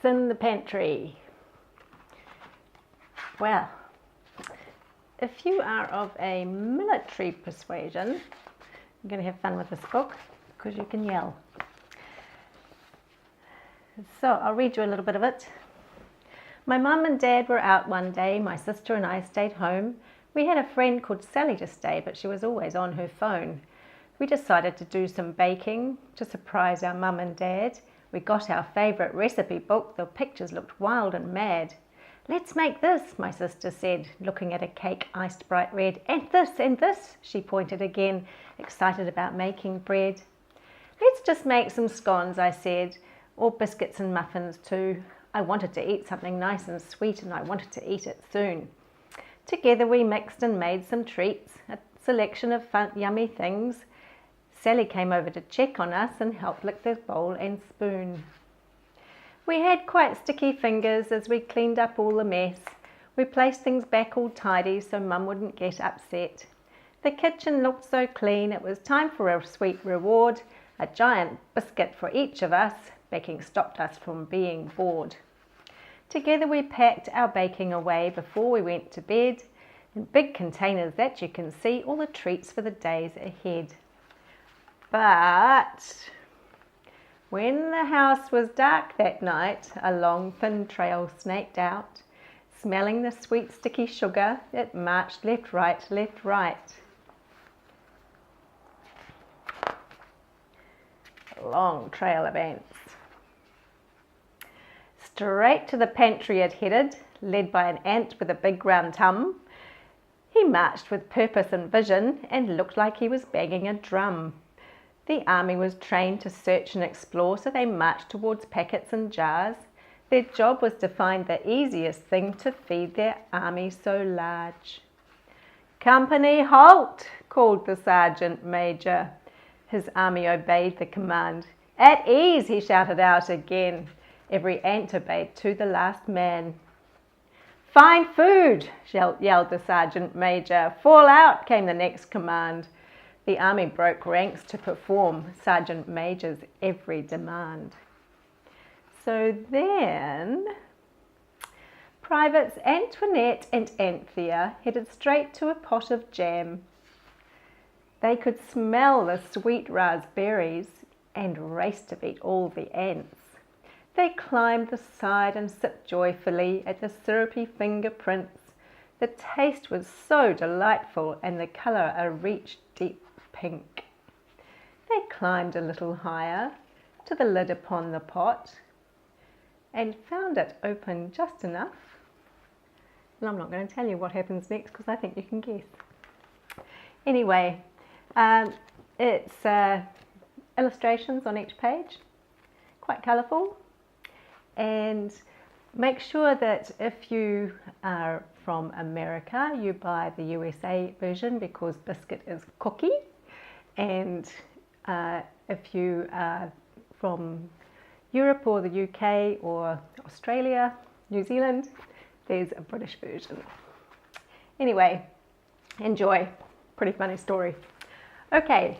in the Pantry. Well, if you are of a military persuasion, you're going to have fun with this book because you can yell. So I'll read you a little bit of it. My mum and dad were out one day. My sister and I stayed home. We had a friend called Sally to stay, but she was always on her phone. We decided to do some baking to surprise our mum and dad. We got our favourite recipe book. The pictures looked wild and mad. Let's make this, my sister said, looking at a cake iced bright red. And this, she pointed again, excited about making bread. Let's just make some scones, I said, or biscuits and muffins too. I wanted to eat something nice and sweet, and I wanted to eat it soon. Together we mixed and made some treats, a selection of fun, yummy things. Sally came over to check on us and helped lick the bowl and spoon. We had quite sticky fingers as we cleaned up all the mess. We placed things back all tidy so Mum wouldn't get upset. The kitchen looked so clean, it was time for a sweet reward, a giant biscuit for each of us. Baking stopped us from being bored. Together we packed our baking away before we went to bed, in big containers that you can see all the treats for the days ahead. But when the house was dark that night, a long thin trail snaked out. Smelling the sweet sticky sugar, it marched left, right, left, right. A long trail of ants. Straight to the pantry it headed, led by an ant with a big round tum. He marched with purpose and vision and looked like he was banging a drum. The army was trained to search and explore, so they marched towards packets and jars. Their job was to find the easiest thing to feed their army so large. "Company, halt!" called the sergeant major. His army obeyed the command. "At ease!" he shouted out again. Every ant obeyed to the last man. "Find food!" yelled the sergeant major. "Fall out!" came the next command. The army broke ranks to perform Sergeant Major's every demand. So then, Privates Antoinette and Anthea headed straight to a pot of jam. They could smell the sweet raspberries and raced to beat all the ants. They climbed the side and sipped joyfully at the syrupy fingerprints. The taste was so delightful and the colour a rich, deep pink. They climbed a little higher to the lid upon the pot and found it open just enough. And I'm not going to tell you what happens next because I think you can guess. Anyway, it's illustrations on each page, quite colourful. And make sure that if you are from America, you buy the USA version because biscuit is cookie. And if you are from Europe or the UK or Australia, New Zealand, there's a British version. Anyway, enjoy. Pretty funny story. Okay,